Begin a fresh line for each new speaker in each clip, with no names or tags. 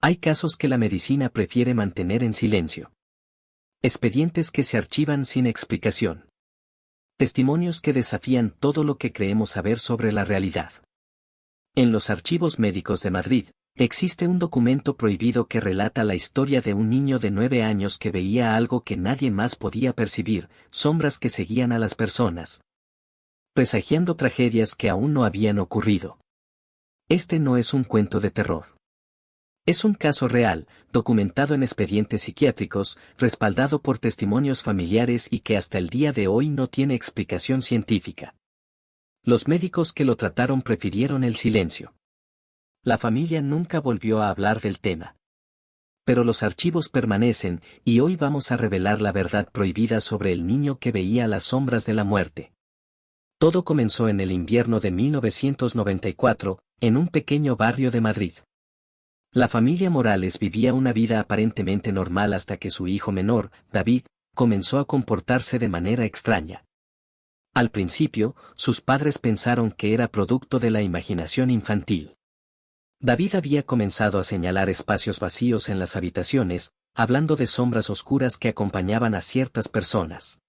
Hay casos que la medicina prefiere mantener en silencio. Expedientes que se archivan sin explicación. Testimonios que desafían todo lo que creemos saber sobre la realidad. En los archivos médicos de Madrid, existe un documento prohibido que relata la historia de un niño de 9 años que veía algo que nadie más podía percibir, sombras que seguían a las personas, presagiando tragedias que aún no habían ocurrido. Este no es un cuento de terror. Es un caso real, documentado en expedientes psiquiátricos, respaldado por testimonios familiares y que hasta el día de hoy no tiene explicación científica. Los médicos que lo trataron prefirieron el silencio. La familia nunca volvió a hablar del tema. Pero los archivos permanecen, y hoy vamos a revelar la verdad prohibida sobre el niño que veía las sombras de la muerte. Todo comenzó en el invierno de 1994, en un pequeño barrio de Madrid. La familia Morales vivía una vida aparentemente normal hasta que su hijo menor, David, comenzó a comportarse de manera extraña. Al principio, sus padres pensaron que era producto de la imaginación infantil. David había comenzado a señalar espacios vacíos en las habitaciones, hablando de sombras oscuras que acompañaban a ciertas personas.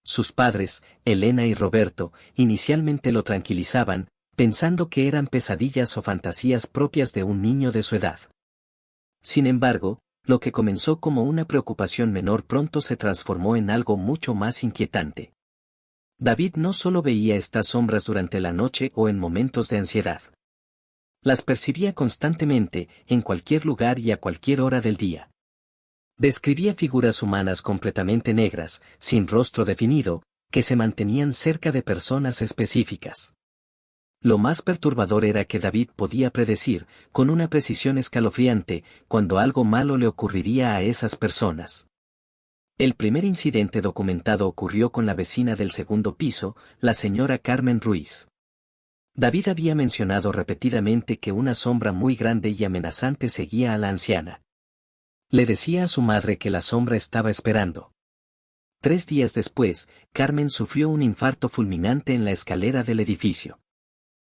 Sus padres, Elena y Roberto, inicialmente lo tranquilizaban, pensando que eran pesadillas o fantasías propias de un niño de su edad. Sin embargo, lo que comenzó como una preocupación menor pronto se transformó en algo mucho más inquietante. David no solo veía estas sombras durante la noche o en momentos de ansiedad. Las percibía constantemente, en cualquier lugar y a cualquier hora del día. Describía figuras humanas completamente negras, sin rostro definido, que se mantenían cerca de personas específicas. Lo más perturbador era que David podía predecir, con una precisión escalofriante, cuando algo malo le ocurriría a esas personas. El primer incidente documentado ocurrió con la vecina del segundo piso, la señora Carmen Ruiz. David había mencionado repetidamente que una sombra muy grande y amenazante seguía a la anciana. Le decía a su madre que la sombra estaba esperando. 3 días después, Carmen sufrió un infarto fulminante en la escalera del edificio.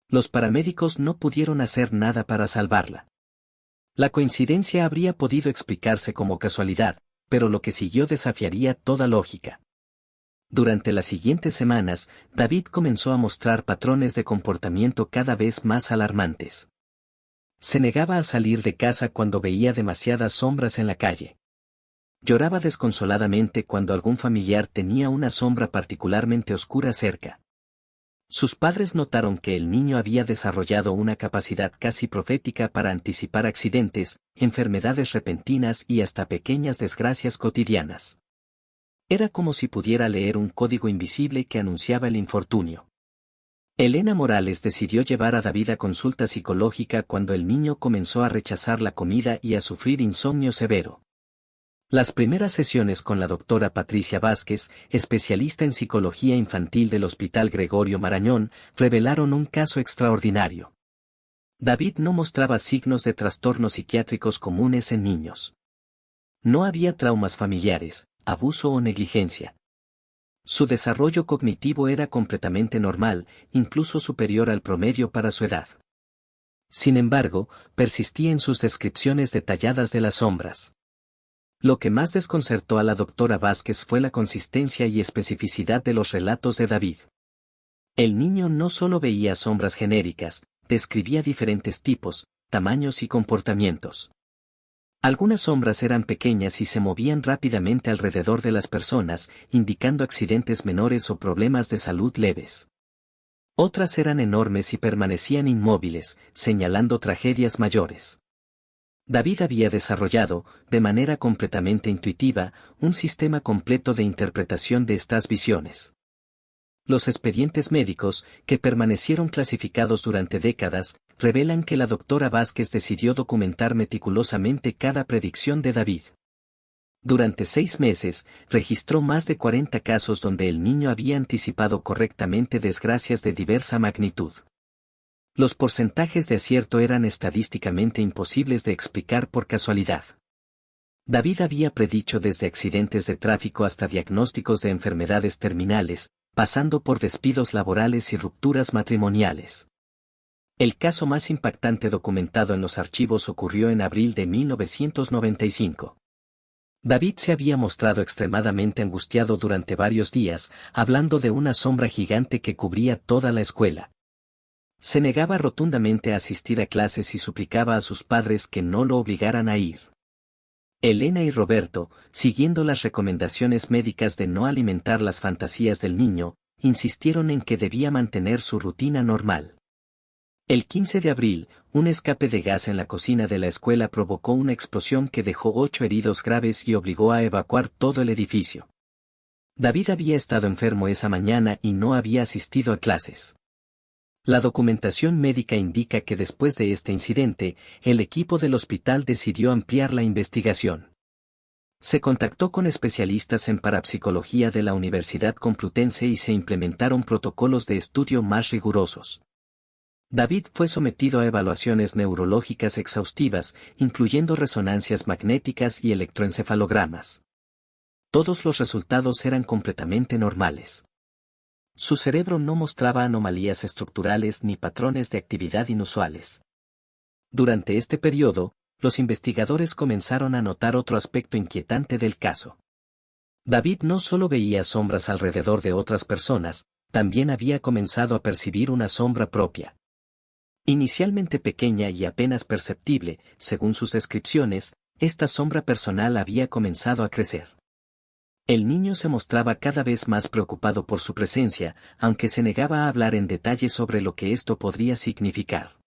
Los paramédicos no pudieron hacer nada para salvarla. La coincidencia habría podido explicarse como casualidad, pero lo que siguió desafiaría toda lógica. Durante las siguientes semanas, David comenzó a mostrar patrones de comportamiento cada vez más alarmantes. Se negaba a salir de casa cuando veía demasiadas sombras en la calle. Lloraba desconsoladamente cuando algún familiar tenía una sombra particularmente oscura cerca. Sus padres notaron que el niño había desarrollado una capacidad casi profética para anticipar accidentes, enfermedades repentinas y hasta pequeñas desgracias cotidianas. Era como si pudiera leer un código invisible que anunciaba el infortunio. Elena Morales decidió llevar a David a consulta psicológica cuando el niño comenzó a rechazar la comida y a sufrir insomnio severo. Las primeras sesiones con la doctora Patricia Vázquez, especialista en psicología infantil del Hospital Gregorio Marañón, revelaron un caso extraordinario. David no mostraba signos de trastornos psiquiátricos comunes en niños. No había traumas familiares, abuso o negligencia. Su desarrollo cognitivo era completamente normal, incluso superior al promedio para su edad. Sin embargo, persistía en sus descripciones detalladas de las sombras. Lo que más desconcertó a la doctora Vázquez fue la consistencia y especificidad de los relatos de David. El niño no solo veía sombras genéricas, describía diferentes tipos, tamaños y comportamientos. Algunas sombras eran pequeñas y se movían rápidamente alrededor de las personas, indicando accidentes menores o problemas de salud leves. Otras eran enormes y permanecían inmóviles, señalando tragedias mayores. David había desarrollado, de manera completamente intuitiva, un sistema completo de interpretación de estas visiones. Los expedientes médicos, que permanecieron clasificados durante décadas, revelan que la doctora Vázquez decidió documentar meticulosamente cada predicción de David. Durante 6 meses, registró más de 40 casos donde el niño había anticipado correctamente desgracias de diversa magnitud. Los porcentajes de acierto eran estadísticamente imposibles de explicar por casualidad. David había predicho desde accidentes de tráfico hasta diagnósticos de enfermedades terminales, pasando por despidos laborales y rupturas matrimoniales. El caso más impactante documentado en los archivos ocurrió en abril de 1995. David se había mostrado extremadamente angustiado durante varios días, hablando de una sombra gigante que cubría toda la escuela. Se negaba rotundamente a asistir a clases y suplicaba a sus padres que no lo obligaran a ir. Elena y Roberto, siguiendo las recomendaciones médicas de no alimentar las fantasías del niño, insistieron en que debía mantener su rutina normal. El 15 de abril, un escape de gas en la cocina de la escuela provocó una explosión que dejó 8 heridos graves y obligó a evacuar todo el edificio. David había estado enfermo esa mañana y no había asistido a clases. La documentación médica indica que después de este incidente, el equipo del hospital decidió ampliar la investigación. Se contactó con especialistas en parapsicología de la Universidad Complutense y se implementaron protocolos de estudio más rigurosos. David fue sometido a evaluaciones neurológicas exhaustivas, incluyendo resonancias magnéticas y electroencefalogramas. Todos los resultados eran completamente normales. Su cerebro no mostraba anomalías estructurales ni patrones de actividad inusuales. Durante este periodo, los investigadores comenzaron a notar otro aspecto inquietante del caso. David no solo veía sombras alrededor de otras personas, también había comenzado a percibir una sombra propia. Inicialmente pequeña y apenas perceptible, según sus descripciones, esta sombra personal había comenzado a crecer. El niño se mostraba cada vez más preocupado por su presencia, aunque se negaba a hablar en detalle sobre lo que esto podría significar.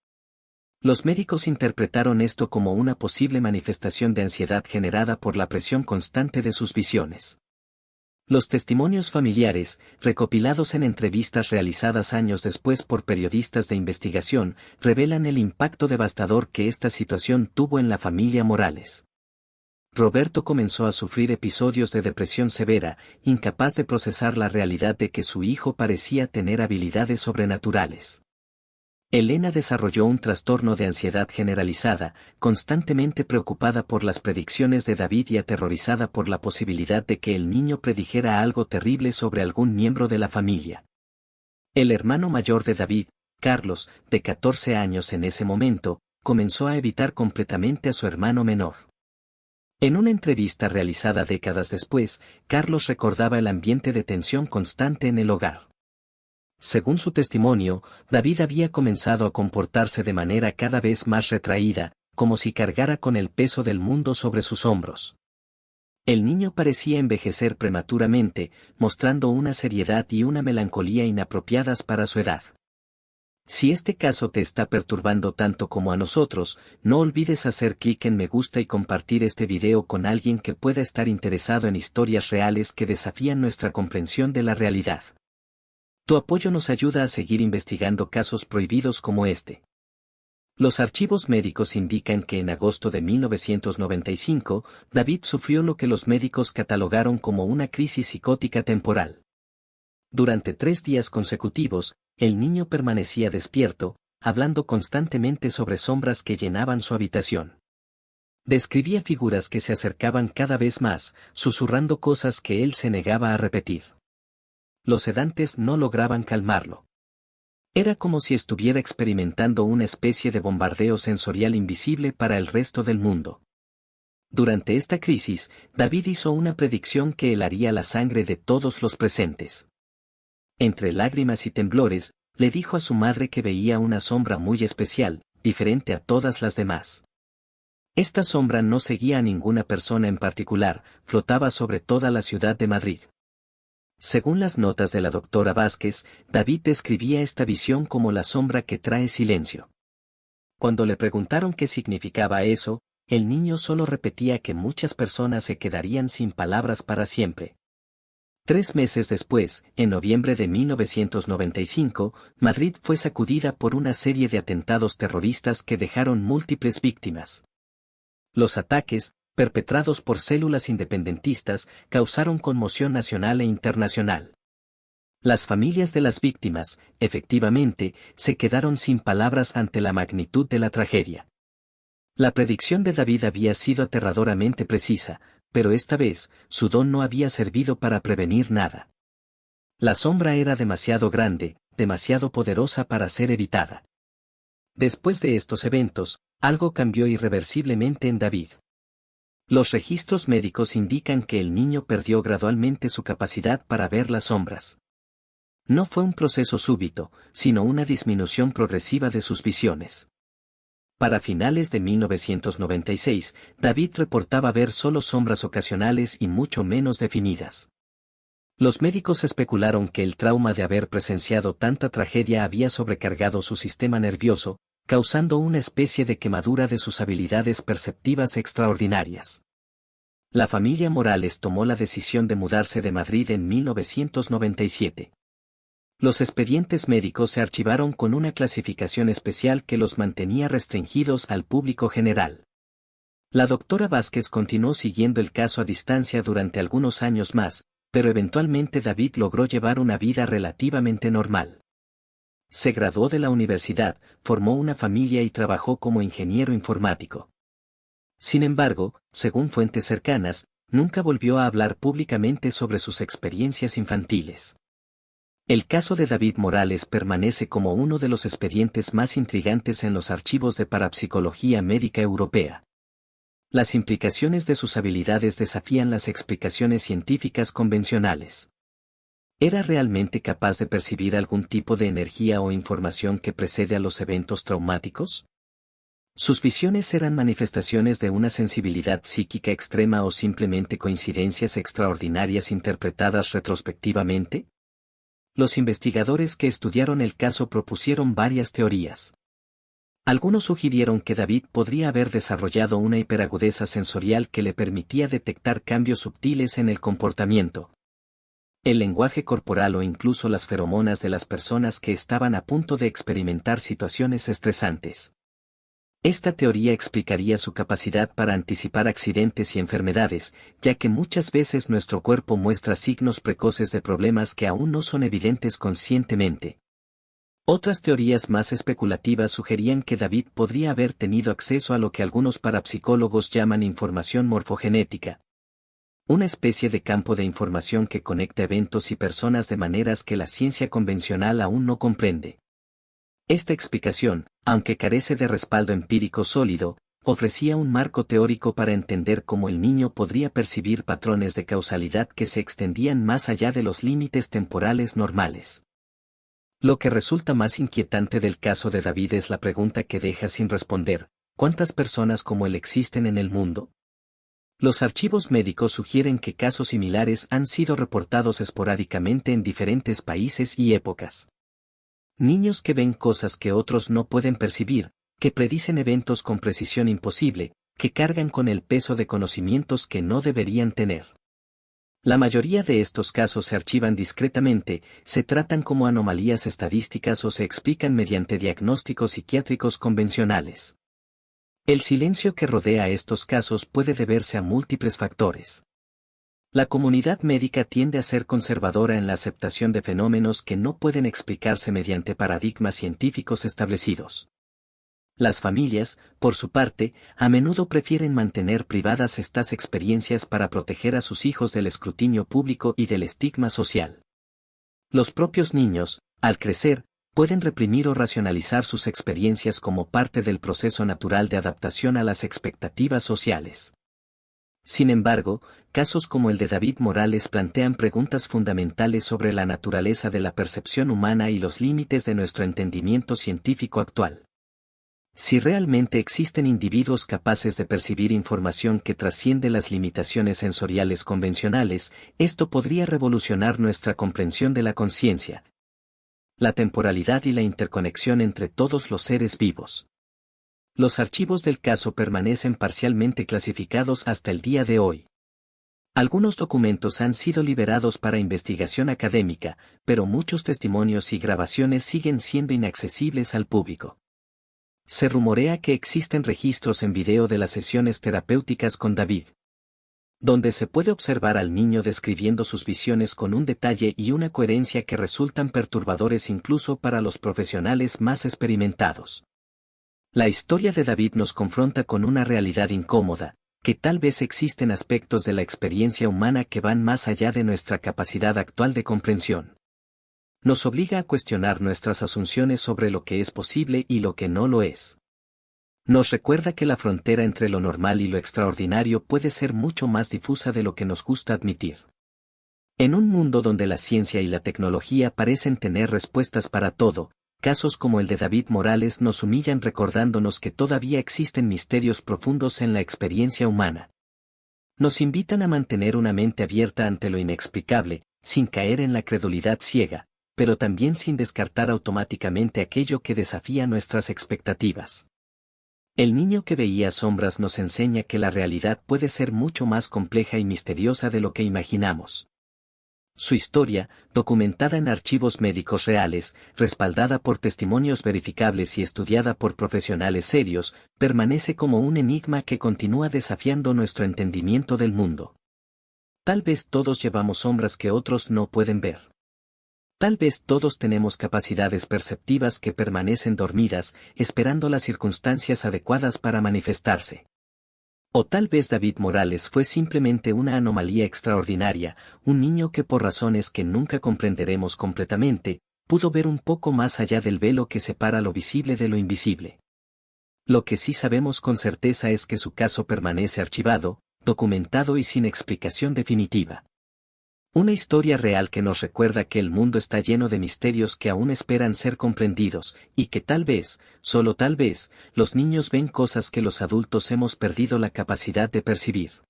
Los médicos interpretaron esto como una posible manifestación de ansiedad generada por la presión constante de sus visiones. Los testimonios familiares, recopilados en entrevistas realizadas años después por periodistas de investigación, revelan el impacto devastador que esta situación tuvo en la familia Morales. Roberto comenzó a sufrir episodios de depresión severa, incapaz de procesar la realidad de que su hijo parecía tener habilidades sobrenaturales. Elena desarrolló un trastorno de ansiedad generalizada, constantemente preocupada por las predicciones de David y aterrorizada por la posibilidad de que el niño predijera algo terrible sobre algún miembro de la familia. El hermano mayor de David, Carlos, de 14 años en ese momento, comenzó a evitar completamente a su hermano menor. En una entrevista realizada décadas después, Carlos recordaba el ambiente de tensión constante en el hogar. Según su testimonio, David había comenzado a comportarse de manera cada vez más retraída, como si cargara con el peso del mundo sobre sus hombros. El niño parecía envejecer prematuramente, mostrando una seriedad y una melancolía inapropiadas para su edad. Si este caso te está perturbando tanto como a nosotros, no olvides hacer clic en me gusta y compartir este video con alguien que pueda estar interesado en historias reales que desafían nuestra comprensión de la realidad. Tu apoyo nos ayuda a seguir investigando casos prohibidos como este. Los archivos médicos indican que en agosto de 1995, David sufrió lo que los médicos catalogaron como una crisis psicótica temporal. Durante 3 días consecutivos, el niño permanecía despierto, hablando constantemente sobre sombras que llenaban su habitación. Describía figuras que se acercaban cada vez más, susurrando cosas que él se negaba a repetir. Los sedantes no lograban calmarlo. Era como si estuviera experimentando una especie de bombardeo sensorial invisible para el resto del mundo. Durante esta crisis, David hizo una predicción que helaría la sangre de todos los presentes. Entre lágrimas y temblores, le dijo a su madre que veía una sombra muy especial, diferente a todas las demás. Esta sombra no seguía a ninguna persona en particular, flotaba sobre toda la ciudad de Madrid. Según las notas de la doctora Vázquez, David describía esta visión como la sombra que trae silencio. Cuando le preguntaron qué significaba eso, el niño solo repetía que muchas personas se quedarían sin palabras para siempre. 3 meses después, en noviembre de 1995, Madrid fue sacudida por una serie de atentados terroristas que dejaron múltiples víctimas. Los ataques, perpetrados por células independentistas, causaron conmoción nacional e internacional. Las familias de las víctimas, efectivamente, se quedaron sin palabras ante la magnitud de la tragedia. La predicción de David había sido aterradoramente precisa, pero esta vez, su don no había servido para prevenir nada. La sombra era demasiado grande, demasiado poderosa para ser evitada. Después de estos eventos, algo cambió irreversiblemente en David. Los registros médicos indican que el niño perdió gradualmente su capacidad para ver las sombras. No fue un proceso súbito, sino una disminución progresiva de sus visiones. Para finales de 1996, David reportaba ver solo sombras ocasionales y mucho menos definidas. Los médicos especularon que el trauma de haber presenciado tanta tragedia había sobrecargado su sistema nervioso, causando una especie de quemadura de sus habilidades perceptivas extraordinarias. La familia Morales tomó la decisión de mudarse de Madrid en 1997. Los expedientes médicos se archivaron con una clasificación especial que los mantenía restringidos al público general. La doctora Vázquez continuó siguiendo el caso a distancia durante algunos años más, pero eventualmente David logró llevar una vida relativamente normal. Se graduó de la universidad, formó una familia y trabajó como ingeniero informático. Sin embargo, según fuentes cercanas, nunca volvió a hablar públicamente sobre sus experiencias infantiles. El caso de David Morales permanece como uno de los expedientes más intrigantes en los archivos de parapsicología médica europea. Las implicaciones de sus habilidades desafían las explicaciones científicas convencionales. ¿Era realmente capaz de percibir algún tipo de energía o información que precede a los eventos traumáticos? ¿Sus visiones eran manifestaciones de una sensibilidad psíquica extrema o simplemente coincidencias extraordinarias interpretadas retrospectivamente? Los investigadores que estudiaron el caso propusieron varias teorías. Algunos sugirieron que David podría haber desarrollado una hiperagudeza sensorial que le permitía detectar cambios sutiles en el comportamiento, el lenguaje corporal o incluso las feromonas de las personas que estaban a punto de experimentar situaciones estresantes. Esta teoría explicaría su capacidad para anticipar accidentes y enfermedades, ya que muchas veces nuestro cuerpo muestra signos precoces de problemas que aún no son evidentes conscientemente. Otras teorías más especulativas sugerían que David podría haber tenido acceso a lo que algunos parapsicólogos llaman información morfogenética, una especie de campo de información que conecta eventos y personas de maneras que la ciencia convencional aún no comprende. Esta explicación, aunque carece de respaldo empírico sólido, ofrecía un marco teórico para entender cómo el niño podría percibir patrones de causalidad que se extendían más allá de los límites temporales normales. Lo que resulta más inquietante del caso de David es la pregunta que deja sin responder: ¿cuántas personas como él existen en el mundo? Los archivos médicos sugieren que casos similares han sido reportados esporádicamente en diferentes países y épocas. Niños que ven cosas que otros no pueden percibir, que predicen eventos con precisión imposible, que cargan con el peso de conocimientos que no deberían tener. La mayoría de estos casos se archivan discretamente, se tratan como anomalías estadísticas o se explican mediante diagnósticos psiquiátricos convencionales. El silencio que rodea estos casos puede deberse a múltiples factores. La comunidad médica tiende a ser conservadora en la aceptación de fenómenos que no pueden explicarse mediante paradigmas científicos establecidos. Las familias, por su parte, a menudo prefieren mantener privadas estas experiencias para proteger a sus hijos del escrutinio público y del estigma social. Los propios niños, al crecer, pueden reprimir o racionalizar sus experiencias como parte del proceso natural de adaptación a las expectativas sociales. Sin embargo, casos como el de David Morales plantean preguntas fundamentales sobre la naturaleza de la percepción humana y los límites de nuestro entendimiento científico actual. Si realmente existen individuos capaces de percibir información que trasciende las limitaciones sensoriales convencionales, esto podría revolucionar nuestra comprensión de la conciencia, la temporalidad y la interconexión entre todos los seres vivos. Los archivos del caso permanecen parcialmente clasificados hasta el día de hoy. Algunos documentos han sido liberados para investigación académica, pero muchos testimonios y grabaciones siguen siendo inaccesibles al público. Se rumorea que existen registros en video de las sesiones terapéuticas con David, donde se puede observar al niño describiendo sus visiones con un detalle y una coherencia que resultan perturbadores incluso para los profesionales más experimentados. La historia de David nos confronta con una realidad incómoda, que tal vez existen aspectos de la experiencia humana que van más allá de nuestra capacidad actual de comprensión. Nos obliga a cuestionar nuestras asunciones sobre lo que es posible y lo que no lo es. Nos recuerda que la frontera entre lo normal y lo extraordinario puede ser mucho más difusa de lo que nos gusta admitir. En un mundo donde la ciencia y la tecnología parecen tener respuestas para todo, casos como el de David Morales nos humillan recordándonos que todavía existen misterios profundos en la experiencia humana. Nos invitan a mantener una mente abierta ante lo inexplicable, sin caer en la credulidad ciega, pero también sin descartar automáticamente aquello que desafía nuestras expectativas. El niño que veía sombras nos enseña que la realidad puede ser mucho más compleja y misteriosa de lo que imaginamos. Su historia, documentada en archivos médicos reales, respaldada por testimonios verificables y estudiada por profesionales serios, permanece como un enigma que continúa desafiando nuestro entendimiento del mundo. Tal vez todos llevamos sombras que otros no pueden ver. Tal vez todos tenemos capacidades perceptivas que permanecen dormidas, esperando las circunstancias adecuadas para manifestarse. O tal vez David Morales fue simplemente una anomalía extraordinaria, un niño que por razones que nunca comprenderemos completamente, pudo ver un poco más allá del velo que separa lo visible de lo invisible. Lo que sí sabemos con certeza es que su caso permanece archivado, documentado y sin explicación definitiva. Una historia real que nos recuerda que el mundo está lleno de misterios que aún esperan ser comprendidos, y que tal vez, solo tal vez, los niños ven cosas que los adultos hemos perdido la capacidad de percibir.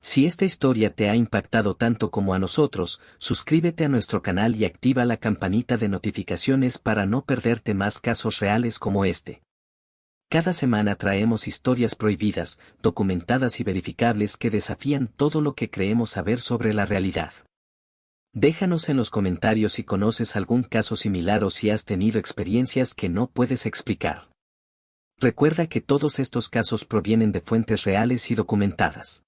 Si esta historia te ha impactado tanto como a nosotros, suscríbete a nuestro canal y activa la campanita de notificaciones para no perderte más casos reales como este. Cada semana traemos historias prohibidas, documentadas y verificables que desafían todo lo que creemos saber sobre la realidad. Déjanos en los comentarios si conoces algún caso similar o si has tenido experiencias que no puedes explicar. Recuerda que todos estos casos provienen de fuentes reales y documentadas.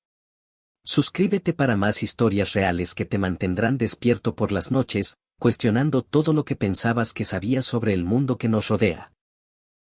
Suscríbete para más historias reales que te mantendrán despierto por las noches, cuestionando todo lo que pensabas que sabías sobre el mundo que nos rodea.